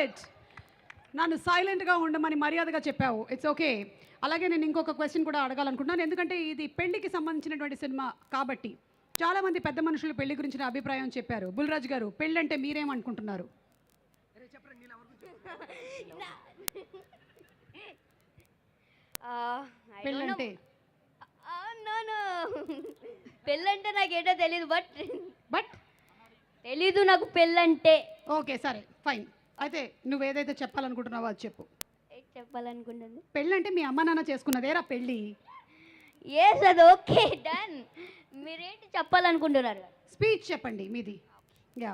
It. నన్ను సైలెంట్గా ఉండమని మర్యాదగా చెప్పావు. It's okay. అలాగే నేను ఇంకొక క్వశ్చన్ కూడా అడగాలనుకుంటున్నాను, ఎందుకంటే ఇది పెళ్లికి సంబంధించినటువంటి సినిమా కాబట్టి చాలామంది పెద్ద మనుషులు పెళ్లి గురించిన అభిప్రాయం చెప్పారు. బుల్రాజ్ గారు, పెళ్ళి అంటే మీరేమనుకుంటున్నారు? పెళ్ళంటే పెళ్ళంటే నాకేటో తెలీదు, బట్ తెలీదు నాకు పెళ్ళంటే. ఓకే సరే ఫైన్. అయితే నువ్వు ఏదైతే చెప్పాలనుకుంటున్నావో అది చెప్పు. చెప్పాలనుకుంటుంది పెళ్ళంటే మీ అమ్మ నాన్న చేసుకున్నదేరా పెళ్ళి. ఎస్, అది ఓకే, డన్. మీరేంటి చెప్పాలనుకుంటున్నారు? స్పీచ్ చెప్పండి మీది. యా.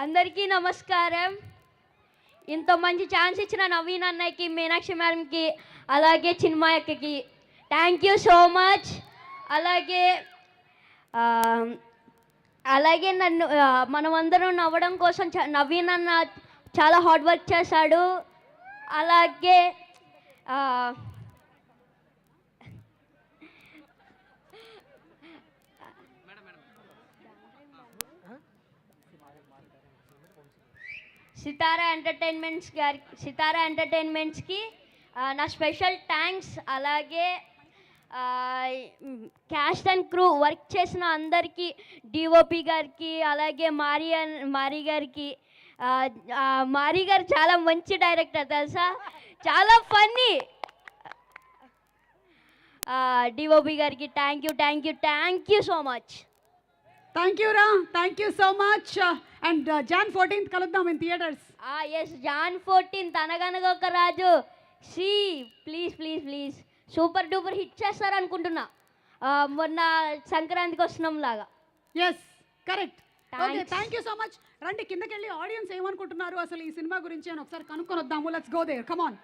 అందరికీ నమస్కారం. ఇంత మంచి ఛాన్స్ ఇచ్చిన నవీన్ అన్నయ్యకి, మీనాక్షి మ్యామ్కి, అలాగే చిన్మయక్కకి థ్యాంక్ యూ సో మచ్. అలాగే అలాగే నన్ను మనమందరం నవ్వడం కోసం నవీన్ అన్న చాలా హార్డ్ వర్క్ చేశాడు. అలాగే సితారా ఎంటర్టైన్మెంట్స్కి నా స్పెషల్ థ్యాంక్స్. అలాగే క్యాస్ట్ అండ్ క్రూ వర్క్ చేసిన అందరికీ, డిఓపి గారికి, అలాగే మారీ గారికి. మారీ గారు చాలా మంచి డైరెక్టర్ తెలుసా, చాలా ఫన్నీ. డిఓపి గారికి thank you so much. Thank you రా, thank you so much. And Jan 14th కలుద్దాం in theatres. Yes, Jan 14th అనగనగా ఒక రాజు. ప్లీజ్ సూపర్ డూపర్ హిట్ చేస్తారు అనుకుంటున్నా, మొన్న సంక్రాంతికి వస్తున్నాం లాగా. Yes correct. Okay thank you so much. రండి కిందకి వెళ్ళి ఆడియన్స్ ఏమనుకుంటున్నారు అసలు ఈ సినిమా గురించి అని ఒకసారి కనుక్కొని వద్దాము. Let's go there, come on.